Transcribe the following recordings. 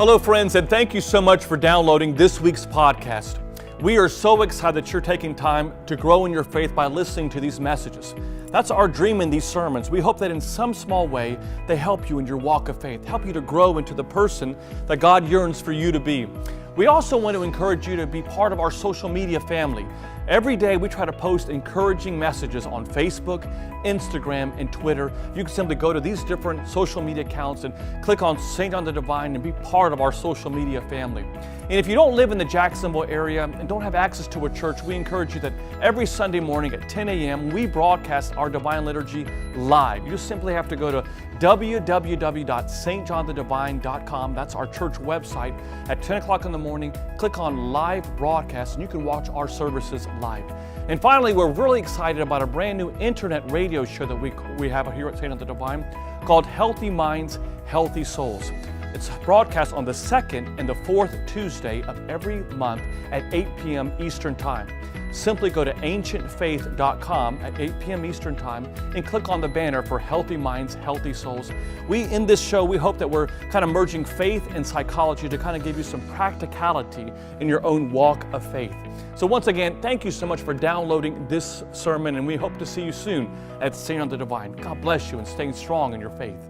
Hello, friends, and thank you so much for downloading this week's podcast. We are so excited that you're taking time to grow in your faith by listening to these messages. That's our dream in these sermons. We hope that in some small way, they help you in your walk of faith, help you to grow into the person that God yearns for you to be. We also want to encourage you to be part of our social media family. Every day we try to post encouraging messages on Facebook, Instagram, and Twitter. You can simply go to these different social media accounts and click on St. John the Divine and be part of our social media family. And if you don't live in the Jacksonville area and don't have access to a church, we encourage you that every Sunday morning at 10 a.m. we broadcast our Divine Liturgy live. You just simply have to go to www.stjohnthedivine.com. That's our church website. At 10 o'clock in the morning, click on live broadcast and you can watch our services live. And finally, we're really excited about a brand new internet radio show that we have here at St. John the Divine called Healthy Minds, Healthy Souls. It's broadcast on the second and the fourth Tuesday of every month at 8 p.m. Eastern Time. Simply go to ancientfaith.com at 8 p.m. Eastern Time and click on the banner for Healthy Minds, Healthy Souls. In this show, we hope that we're kind of merging faith and psychology to kind of give you some practicality in your own walk of faith. So once again, thank you so much for downloading this sermon, and we hope to see you soon at St. John the Divine. God bless you and staying strong in your faith.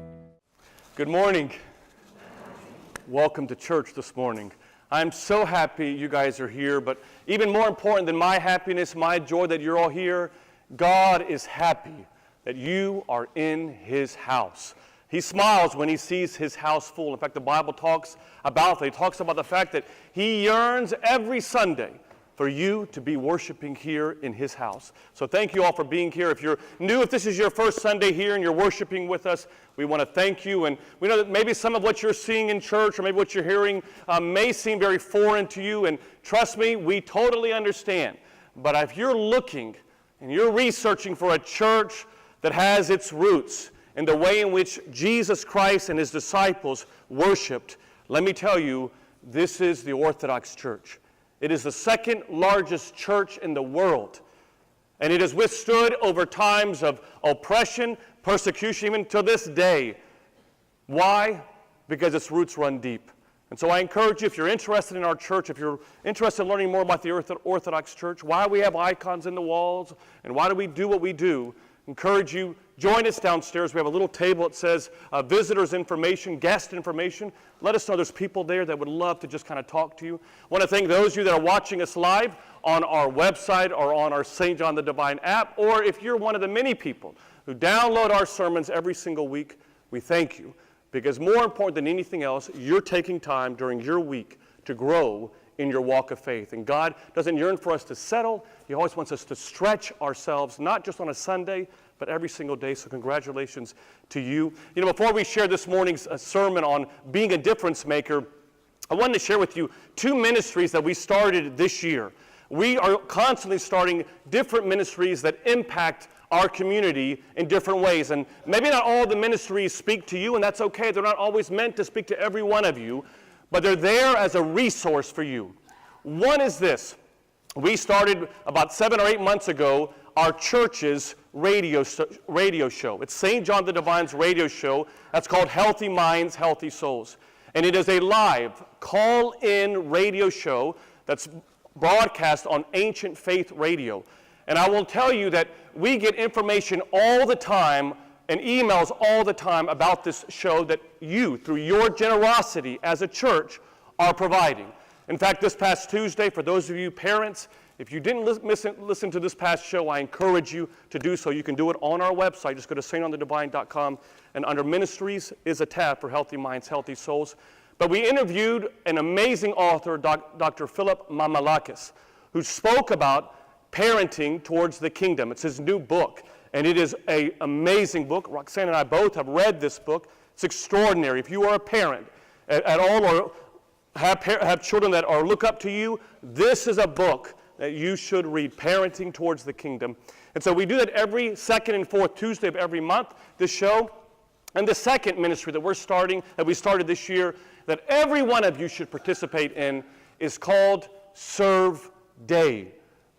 Good morning. Welcome to church this morning. I'm so happy you guys are here, but even more important than my happiness, my joy that you're all here, God is happy that you are in His house. He smiles when He sees His house full. In fact, the Bible talks about that. He talks about the fact that He yearns every Sunday for you to be worshiping here in His house. So thank you all for being here. If you're new, if this is your first Sunday here and you're worshiping with us, we want to thank you. And we know that maybe some of what you're seeing in church or maybe what you're hearing may seem very foreign to you. And trust me, we totally understand. But if you're looking and you're researching for a church that has its roots in the way in which Jesus Christ and His disciples worshiped, let me tell you, this is the Orthodox Church. It is the second largest church in the world. And it has withstood over times of oppression, persecution, even to this day. Why? Because its roots run deep. And so I encourage you, if you're interested in our church, if you're interested in learning more about the Orthodox Church, why we have icons in the walls, and why do we do what we do, encourage you, join us downstairs. We have a little table that says visitors information, guest information. Let us know there's people there that would love to just kind of talk to you. I want to thank those of you that are watching us live on our website or on our St. John the Divine app, or if you're one of the many people who download our sermons every single week, we thank you. Because more important than anything else, you're taking time during your week to grow in your walk of faith. And God doesn't yearn for us to settle. He always wants us to stretch ourselves, not just on a Sunday, but every single day. So congratulations to you. You know, before we share this morning's sermon on being a difference maker, I wanted to share with you two ministries that we started this year. We are constantly starting different ministries that impact our community in different ways. And maybe not all the ministries speak to you, and that's okay. They're not always meant to speak to every one of you, but they're there as a resource for you. One is this. We started about 7 or 8 months ago our church's radio show. It's St. John the Divine's radio show. That's called Healthy Minds, Healthy Souls. And it is a live call-in radio show that's broadcast on Ancient Faith Radio. And I will tell you that we get information all the time and emails all the time about this show that you, through your generosity as a church, are providing. In fact, this past Tuesday, for those of you parents, if you didn't listen to this past show, I encourage you to do so. You can do it on our website. Just go to stjohnthedivine.com, and under Ministries is a tab for Healthy Minds, Healthy Souls. But we interviewed an amazing author, Dr. Philip Mamalakis, who spoke about parenting towards the kingdom. It's his new book, and it is an amazing book. Roxanne and I both have read this book. It's extraordinary. If you are a parent at all or have children that look up to you, this is a book that you should read, Parenting Towards the Kingdom. And so we do that every second and fourth Tuesday of every month, this show. And the second ministry that we started this year, that every one of you should participate in, is called Serve Day.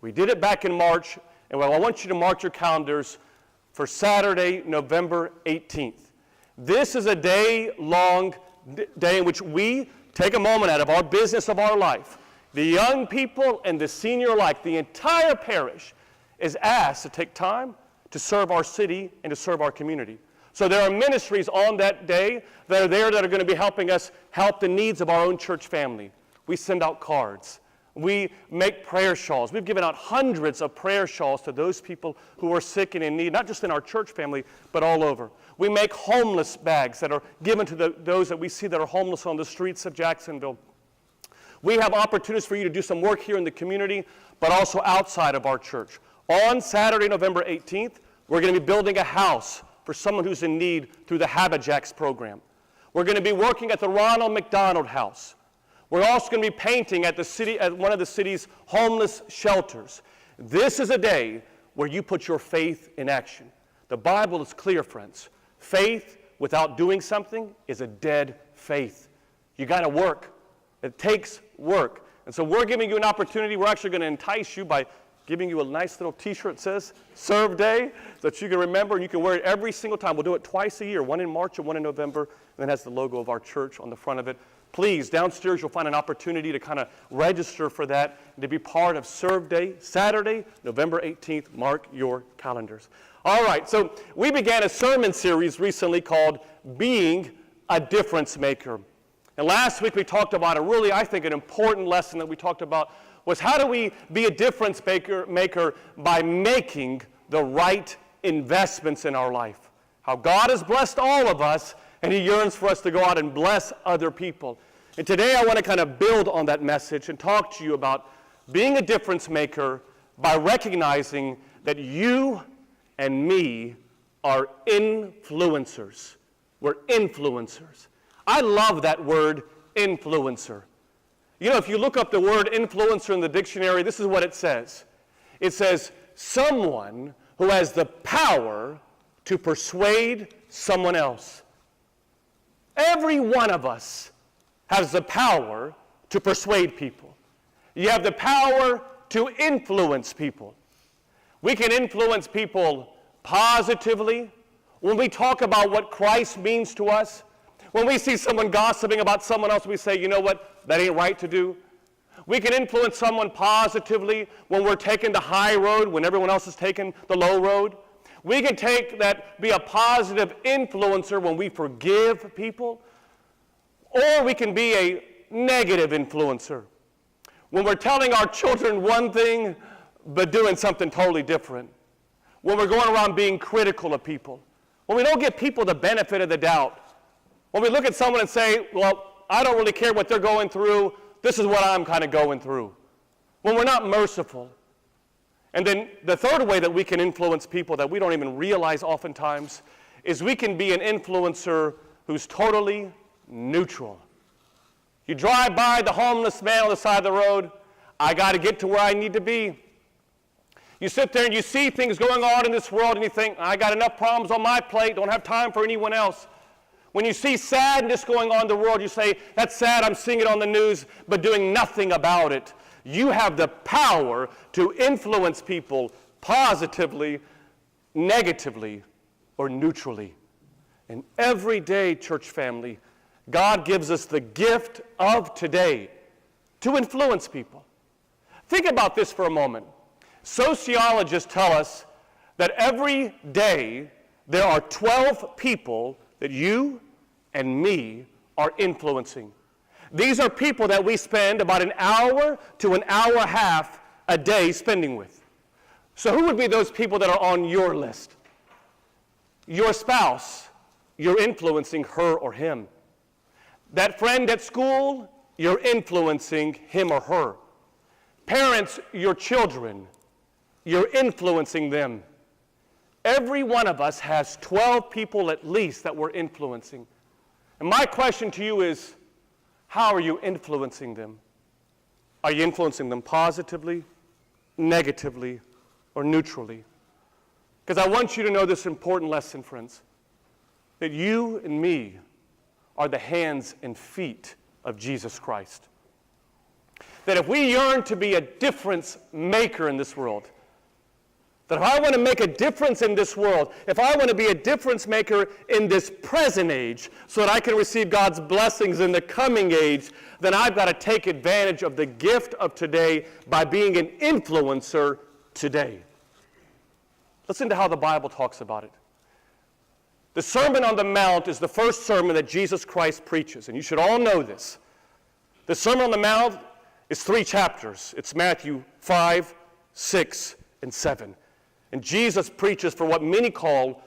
We did it back in March, and I want you to mark your calendars for Saturday, November 18th. This is a day-long day in which we take a moment out of our business of our life. The young people and the senior alike, the entire parish is asked to take time to serve our city and to serve our community. So there are ministries on that day that are there that are going to be helping us help the needs of our own church family. We send out cards. We make prayer shawls. We've given out hundreds of prayer shawls to those people who are sick and in need, not just in our church family, but all over. We make homeless bags that are given to those that we see that are homeless on the streets of Jacksonville. We have opportunities for you to do some work here in the community, but also outside of our church. On Saturday, November 18th, we're going to be building a house for someone who's in need through the Habajacks program. We're going to be working at the Ronald McDonald House. We're also going to be painting at one of the city's homeless shelters. This is a day where you put your faith in action. The Bible is clear, friends. Faith without doing something is a dead faith. You got to work. It takes work. And so we're giving you an opportunity. We're actually going to entice you by giving you a nice little t-shirt that says Serve Day so that you can remember and you can wear it every single time. We'll do it twice a year, one in March and one in November, and it has the logo of our church on the front of it. Please, downstairs you'll find an opportunity to kind of register for that and to be part of Serve Day, Saturday, November 18th. Mark your calendars. All right, so we began a sermon series recently called Being a Difference Maker. And last week we talked about I think, an important lesson that we talked about was how do we be a difference maker by making the right investments in our life. How God has blessed all of us, and He yearns for us to go out and bless other people. And today I want to kind of build on that message and talk to you about being a difference maker by recognizing that you and me are influencers. We're influencers. I love that word, influencer. You know, if you look up the word influencer in the dictionary, this is what it says. It says, someone who has the power to persuade someone else. Every one of us has the power to persuade people. You have the power to influence people. We can influence people positively. When we talk about what Christ means to us, when we see someone gossiping about someone else, we say, you know what, that ain't right to do. We can influence someone positively when we're taking the high road, when everyone else is taking the low road. We can be a positive influencer when we forgive people. Or we can be a negative influencer when we're telling our children one thing but doing something totally different. When we're going around being critical of people. When we don't give people the benefit of the doubt. When we look at someone and say, well, I don't really care what they're going through. This is what I'm kind of going through. When we're not merciful. And then the third way that we can influence people that we don't even realize oftentimes is we can be an influencer who's totally neutral. You drive by the homeless man on the side of the road, I got to get to where I need to be. You sit there and you see things going on in this world and you think, I got enough problems on my plate, don't have time for anyone else. When you see sadness going on in the world, you say, that's sad, I'm seeing it on the news, but doing nothing about it. You have the power to influence people positively, negatively, or neutrally. And every day, church family, God gives us the gift of today to influence people. Think about this for a moment. Sociologists tell us that every day there are 12 people that you and me are influencing. These are people that we spend about an hour to an hour and a half a day spending with. So who would be those people that are on your list? Your spouse, you're influencing her or him. That friend at school, you're influencing him or her. Parents, your children, you're influencing them. Every one of us has 12 people at least that we're influencing. And my question to you is, how are you influencing them? Are you influencing them positively, negatively, or neutrally? Because I want you to know this important lesson, friends, that you and me are the hands and feet of Jesus Christ. That if we yearn to be a difference maker in this world, That if I want to make a difference in this world, if I want to be a difference maker in this present age so that I can receive God's blessings in the coming age, then I've got to take advantage of the gift of today by being an influencer today. Listen to how the Bible talks about it. The Sermon on the Mount is the first sermon that Jesus Christ preaches, and you should all know this. The Sermon on the Mount is 3 chapters. It's Matthew 5, 6, and 7. And Jesus preaches for what many call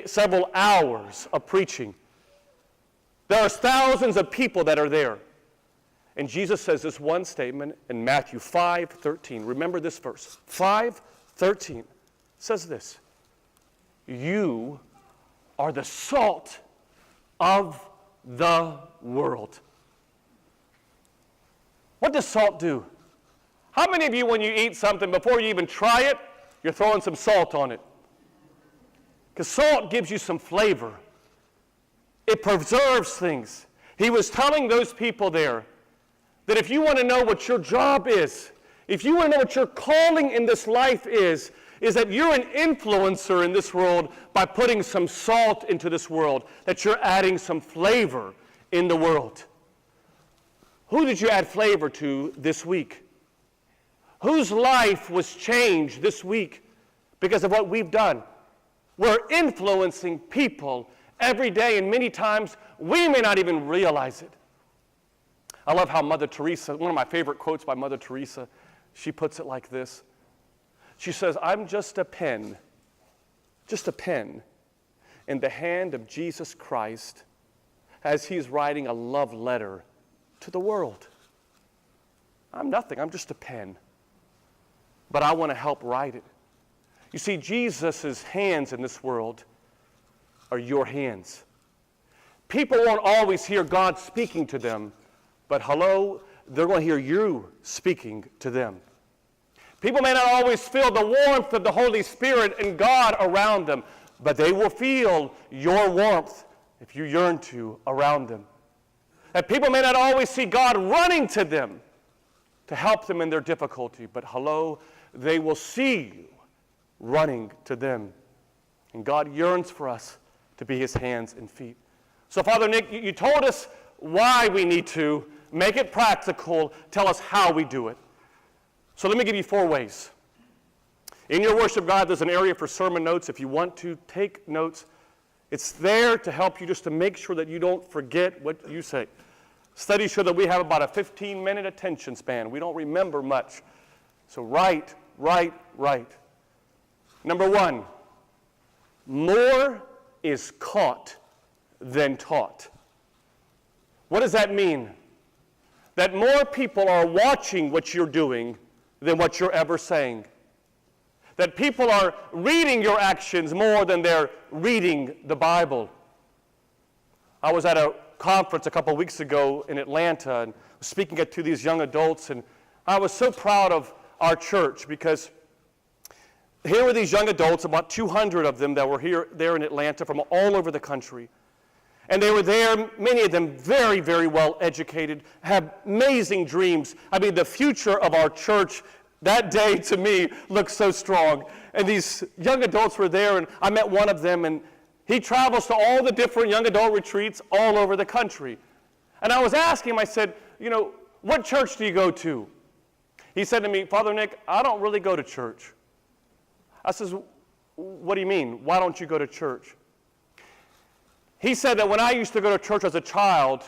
several hours of preaching. There are thousands of people that are there. And Jesus says this one statement in Matthew 5:13. Remember this verse. 5:13 says this. You are the salt of the world. What does salt do? How many of you, when you eat something, before you even try it, you're throwing some salt on it? Because salt gives you some flavor. It preserves things. He was telling those people there that if you want to know what your job is, if you want to know what your calling in this life is that you're an influencer in this world by putting some salt into this world, that you're adding some flavor in the world. Who did you add flavor to this week? Whose life was changed this week because of what we've done? We're influencing people every day, and many times we may not even realize it. I love how Mother Teresa, one of my favorite quotes by Mother Teresa, she puts it like this. She says, I'm just a pen in the hand of Jesus Christ as he's writing a love letter to the world. I'm nothing, I'm just a pen. But I want to help write it. You see, Jesus' hands in this world are your hands. People won't always hear God speaking to them, but hello, they're going to hear you speaking to them. People may not always feel the warmth of the Holy Spirit and God around them, but they will feel your warmth if you yearn to around them. And people may not always see God running to them to help them in their difficulty, but hello, they will see you running to them. And God yearns for us to be his hands and feet. So Father Nick, you told us why we need to make it practical. Tell us how we do it. So let me give you 4 ways. In your worship guide, there's an area for sermon notes. If you want to take notes, it's there to help you just to make sure that you don't forget what you say. Studies show that we have about a 15-minute attention span. We don't remember much. So write. Number 1, more is caught than taught. What does that mean? That more people are watching what you're doing than what you're ever saying. That people are reading your actions more than they're reading the Bible. I was at a conference a couple weeks ago in Atlanta and was speaking to these young adults, and I was so proud of our church because here were these young adults, about 200 of them that were there in Atlanta from all over the country. And they were there, many of them very, very well educated, have amazing dreams. I mean, the future of our church that day to me looked so strong. And these young adults were there, and I met one of them, and he travels to all the different young adult retreats all over the country. And I was asking him, I said, what church do you go to? He said to me, Father Nick, I don't really go to church. I says, what do you mean? Why don't you go to church? He said that when I used to go to church as a child,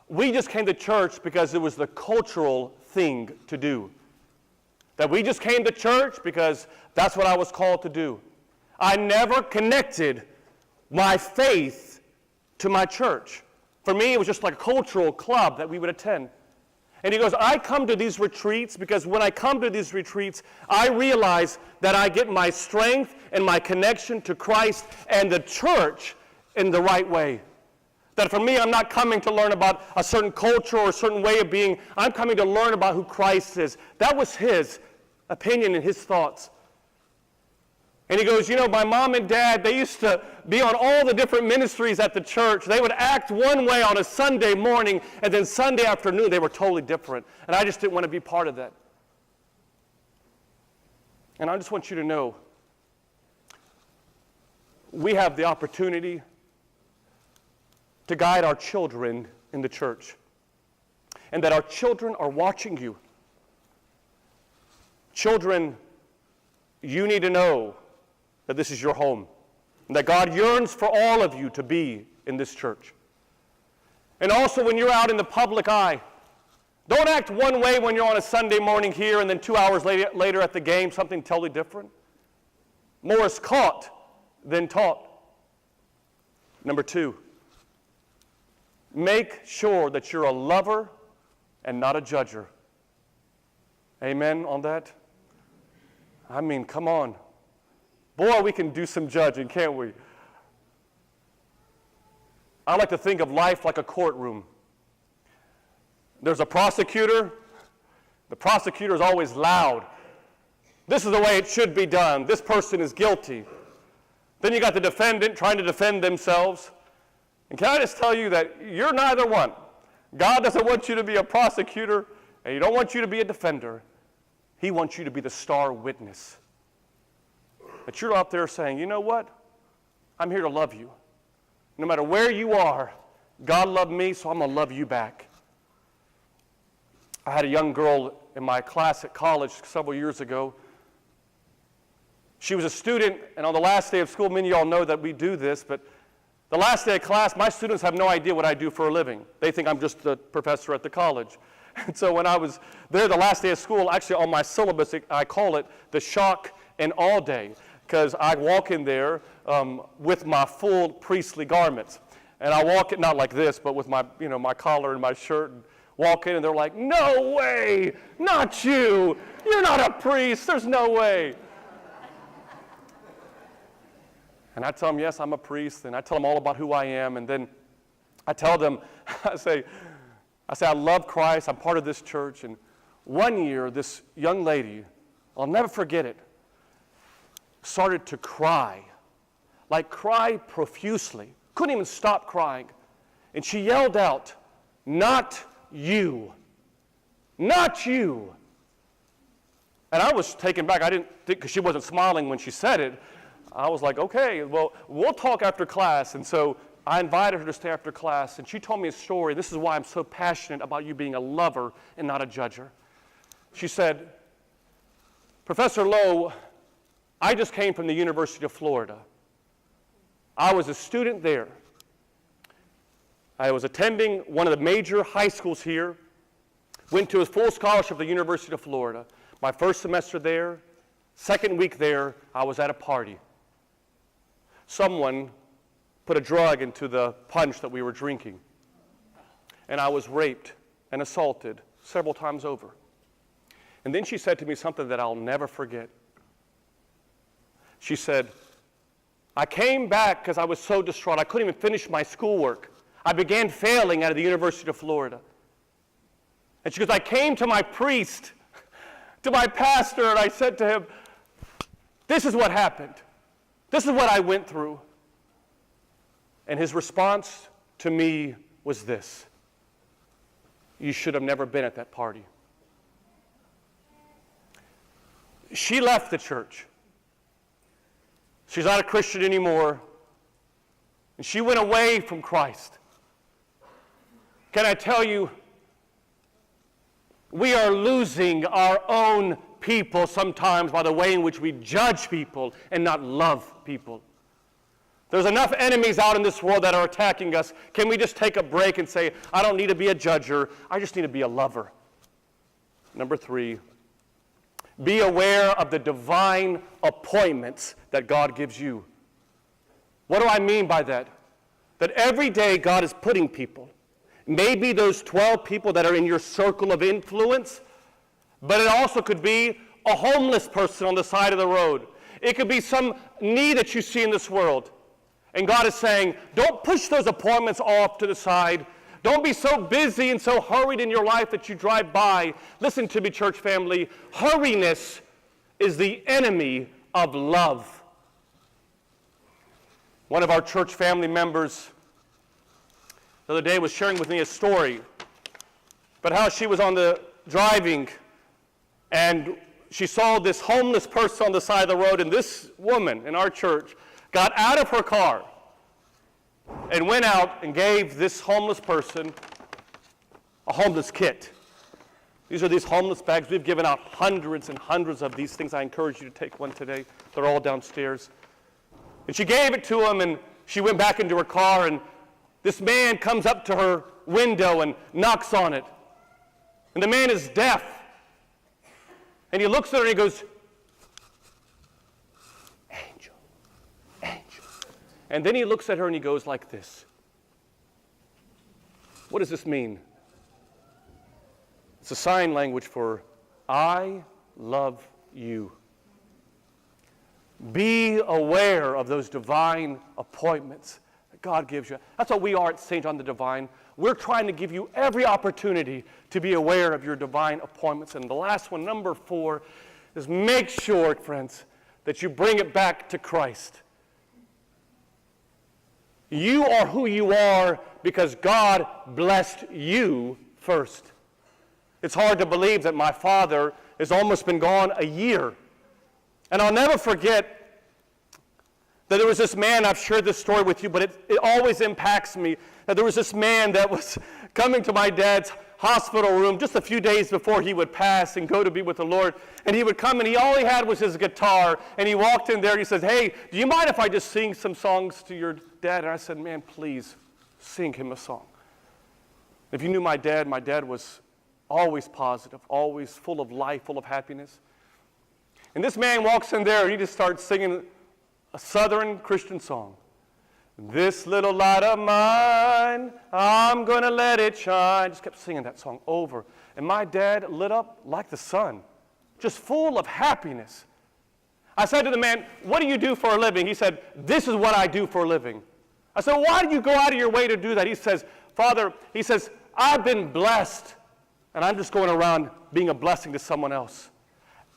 we just came to church because it was the cultural thing to do. That we just came to church because that's what I was called to do. I never connected my faith to my church. For me, it was just like a cultural club that we would attend. And he goes, I come to these retreats because when I come to these retreats, I realize that I get my strength and my connection to Christ and the church in the right way. That for me, I'm not coming to learn about a certain culture or a certain way of being. I'm coming to learn about who Christ is. That was his opinion and his thoughts. And he goes, my mom and dad, they used to be on all the different ministries at the church. They would act one way on a Sunday morning, and then Sunday afternoon, they were totally different. And I just didn't want to be part of that. And I just want you to know, we have the opportunity to guide our children in the church, and that our children are watching you. Children, you need to know that this is your home, and that God yearns for all of you to be in this church. And also, when you're out in the public eye, don't act one way when you're on a Sunday morning here and then 2 hours later at the game, something totally different. More is caught than taught. Number 2, make sure that you're a lover and not a judger. Amen on that? I mean, come on. Boy, we can do some judging, can't we? I like to think of life like a courtroom. There's a prosecutor. The prosecutor is always loud. This is the way it should be done. This person is guilty. Then you got the defendant trying to defend themselves. And can I just tell you that you're neither one. God doesn't want you to be a prosecutor, and He don't want you to be a defender. He wants you to be the star witness. That you're out there saying, you know what? I'm here to love you. No matter where you are, God loved me, so I'm going to love you back. I had a young girl in my class at college several years ago. She was a student, and on the last day of school, many of y'all know that we do this, but the last day of class, my students have no idea what I do for a living. They think I'm just the professor at the college. And so when I was there the last day of school, actually on my syllabus, I call it the shock and awe day, because I walk in there with my full priestly garments. And I walk in, not like this, but with my, my collar and my shirt, and walk in, and they're like, no way, not you. You're not a priest. There's no way. And I tell them, yes, I'm a priest, and I tell them all about who I am, and then I tell them, I say, I love Christ, I'm part of this church, and one year, this young lady, I'll never forget it, started to cry, like cry profusely, couldn't even stop crying, and she yelled out, not you, not you. And I was taken back. I didn't think, because she wasn't smiling when she said it. I was like, okay, well, we'll talk after class. And so I invited her to stay after class, and she told me a story. This is why I'm so passionate about you being a lover and not a judger. She said, Professor Lowe, I just came from the University of Florida. I was a student there. I was attending one of the major high schools here, went to a full scholarship at the University of Florida. My first semester there, second week there, I was at a party. Someone put a drug into the punch that we were drinking, and I was raped and assaulted several times over. And then she said to me something that I'll never forget. She said, I came back because I was so distraught. I couldn't even finish my schoolwork. I began failing at the University of Florida. And she goes, I came to my priest, to my pastor, and I said to him, this is what happened. This is what I went through. And his response to me was this: you should have never been at that party. She left the church. She's not a Christian anymore. And she went away from Christ. Can I tell you, we are losing our own people sometimes by the way in which we judge people and not love people. There's enough enemies out in this world that are attacking us. Can we just take a break and say, I don't need to be a judger, I just need to be a lover? Number 3, be aware of the divine appointments that God gives you. What do I mean by that? That every day God is putting people. Maybe those 12 people that are in your circle of influence, but it also could be a homeless person on the side of the road. It could be some need that you see in this world. And God is saying, don't push those appointments off to the side. Don't be so busy and so hurried in your life that you drive by. Listen to me, church family. Hurriness is the enemy of love. One of our church family members the other day was sharing with me a story about how she was on the driving, and she saw this homeless person on the side of the road, and this woman in our church got out of her car and went out and gave this homeless person a homeless kit. These are these homeless bags. We've given out hundreds and hundreds of these things. I encourage you to take one today. They're all downstairs. And she gave it to him, and she went back into her car, and this man comes up to her window and knocks on it. And the man is deaf. And he looks at her and he goes, "Angel, angel." And then he looks at her and he goes like this. What does this mean? It's a sign language for I love you. Be aware of those divine appointments that God gives you. That's what we are at St. John the Divine. We're trying to give you every opportunity to be aware of your divine appointments. And the last one, number 4, is make sure, friends, that you bring it back to Christ. You are who you are because God blessed you first. It's hard to believe that my father has almost been gone a year. And I'll never forget that there was this man, I've shared this story with you, but it always impacts me, that there was this man that was coming to my dad's hospital room just a few days before he would pass and go to be with the Lord. And he would come, and all he had was his guitar. And he walked in there, and he says, "Hey, do you mind if I just sing some songs to your dad?" And I said, "Man, please, sing him a song." If you knew my dad was always positive, always full of life, full of happiness. And this man walks in there, and he just starts singing a Southern Christian song. "This little light of mine, I'm gonna let it shine." Just kept singing that song over. And my dad lit up like the sun, just full of happiness. I said to the man, "What do you do for a living?" He said, "This is what I do for a living." I said, "Why do you go out of your way to do that?" He says, "Father," he says, "I've been blessed, and I'm just going around being a blessing to someone else.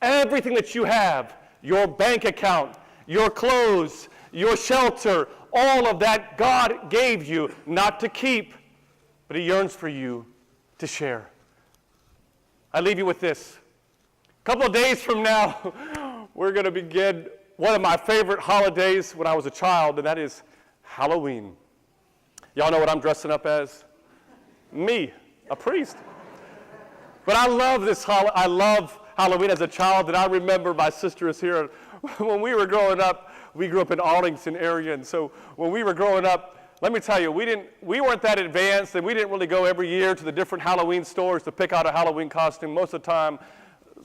Everything that you have, your bank account, your clothes, your shelter, all of that God gave you not to keep, but He yearns for you to share." I leave you with this. A couple of days from now, we're going to begin one of my favorite holidays when I was a child, and that is Halloween. Y'all know what I'm dressing up as? Me, a priest. But I love I love Halloween as a child, and I remember my sister is here. When we were growing up, we grew up in Arlington area, and so when we were growing up, let me tell you, we weren't that advanced, and we didn't really go every year to the different Halloween stores to pick out a Halloween costume. Most of the time,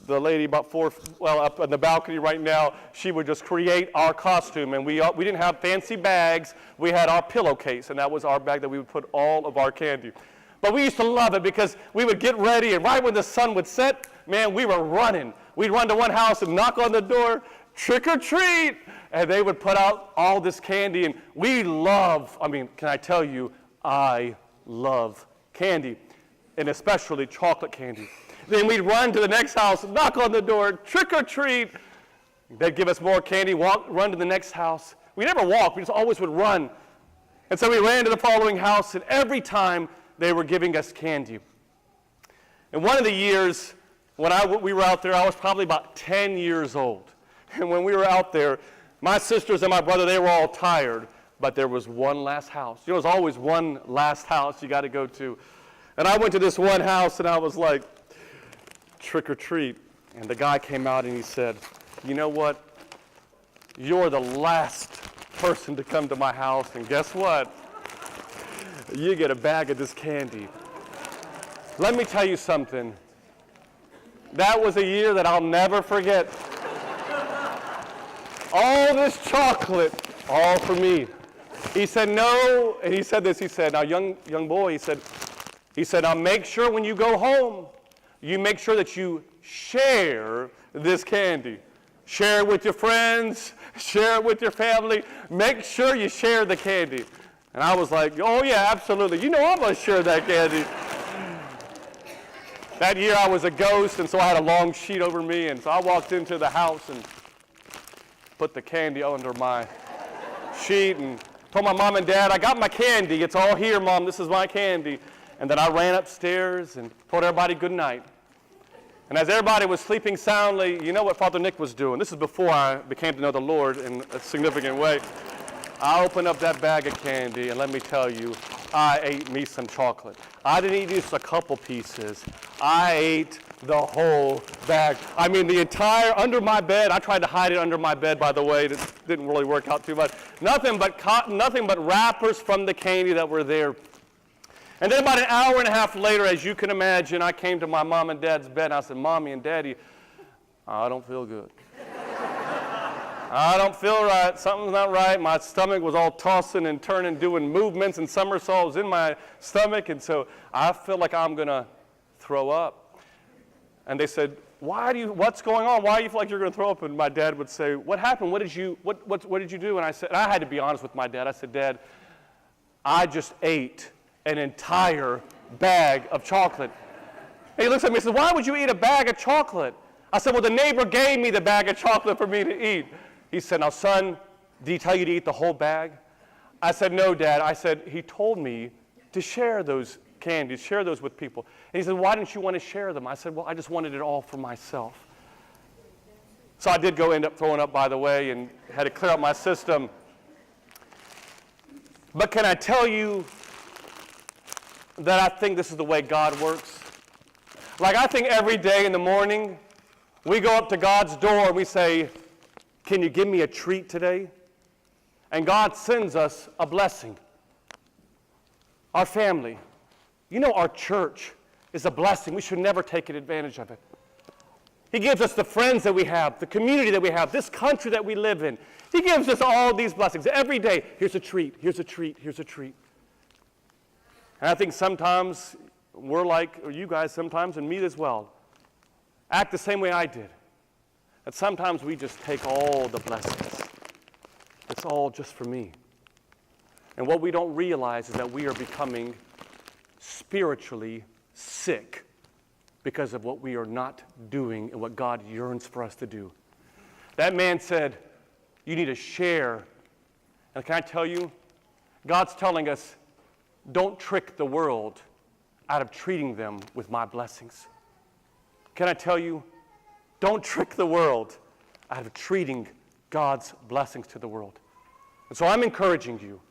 the lady up on the balcony right now, she would just create our costume, and we didn't have fancy bags. We had our pillowcase, and that was our bag that we would put all of our candy. But we used to love it because we would get ready, and right when the sun would set, man, we were running. We'd run to one house and knock on the door, "Trick or treat!" And they would put out all this candy, and can I tell you, I love candy, and especially chocolate candy. Then we'd run to the next house, knock on the door, "Trick or treat!" They'd give us more candy, run to the next house. We never walked, we just always would run. And so we ran to the following house, and every time they were giving us candy. And one of the years when we were out there, I was probably about 10 years old. And when we were out there, my sisters and my brother, they were all tired, but there was one last house. There was always one last house you got to go to. And I went to this one house, and I was like, "Trick or treat." And the guy came out, and he said, "You know what? You're the last person to come to my house, and guess what? You get a bag of this candy." Let me tell you something. That was a year that I'll never forget. All this chocolate, all for me. He said, "No," and he said this, he said, "Now, young boy," he said, "Now make sure when you go home, you make sure that you share this candy. Share it with your friends, share it with your family. Make sure you share the candy." And I was like, "Oh yeah, absolutely. You know I'm going to share that candy." That year I was a ghost, and so I had a long sheet over me, and so I walked into the house and put the candy under my sheet and told my mom and dad, "I got my candy. It's all here, Mom. This is my candy." And then I ran upstairs and told everybody good night. And as everybody was sleeping soundly, you know what Father Nick was doing? This is before I became to know the Lord in a significant way. I opened up that bag of candy, and let me tell you, I ate me some chocolate. I didn't eat just a couple pieces. I ate the whole bag. I mean, the entire, under my bed. I tried to hide it under my bed, by the way. It didn't really work out too much. Nothing but cotton, nothing but wrappers from the candy that were there. And then about an hour and a half later, as you can imagine, I came to my mom and dad's bed, and I said, Mommy and Daddy, I don't feel good. I don't feel right. Something's not right. My stomach was all tossing and turning, doing movements and somersaults in my stomach, and so I feel like I'm going to throw up. And they said, what's going on? Why do you feel like you're going to throw up? And my dad would say, what happened? What did you do? And I said, and I had to be honest with my dad. I said, Dad, I just ate an entire bag of chocolate. And he looks at me and says, why would you eat a bag of chocolate? I said, well, the neighbor gave me the bag of chocolate for me to eat. He said, now, son, did he tell you to eat the whole bag? I said, no, Dad. I said, he told me to share those candies, share those with people. And he said, why didn't you want to share them? I said, well, I just wanted it all for myself. So I did end up throwing up, by the way, and had to clear out my system. But can I tell you that I think this is the way God works? Like, I think every day in the morning, we go up to God's door and we say, can you give me a treat today? And God sends us a blessing. Our family. You know, our church is a blessing. We should never take advantage of it. He gives us the friends that we have, the community that we have, this country that we live in. He gives us all these blessings. Every day, here's a treat, here's a treat, here's a treat. And I think sometimes we're like, or you guys sometimes, and me as well, act the same way I did. That sometimes we just take all the blessings. It's all just for me. And what we don't realize is that we are becoming spiritually sick because of what we are not doing and what God yearns for us to do. That man said, you need to share. And can I tell you, God's telling us, don't trick the world out of treating them with my blessings. Can I tell you, don't trick the world out of treating God's blessings to the world. And so I'm encouraging you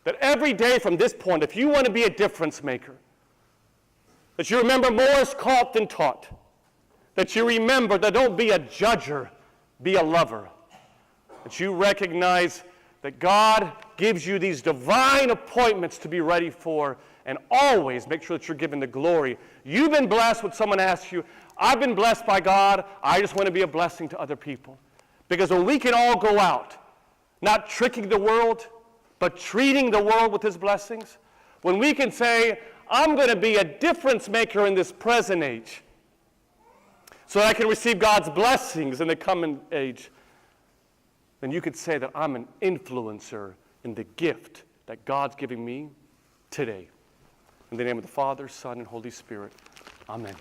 that every day from this point, if you want to be a difference maker, that you remember more is caught than taught, that you remember that don't be a judger, be a lover, that you recognize that God gives you these divine appointments to be ready for, and always make sure that you're given the glory. You've been blessed when someone asks you, I've been blessed by God, I just want to be a blessing to other people. Because when we can all go out, not tricking the world, but treating the world with his blessings, when we can say, I'm going to be a difference maker in this present age, so that I can receive God's blessings in the coming age, then you could say that I'm an influencer in the gift that God's giving me today. In the name of the Father, Son, and Holy Spirit, amen.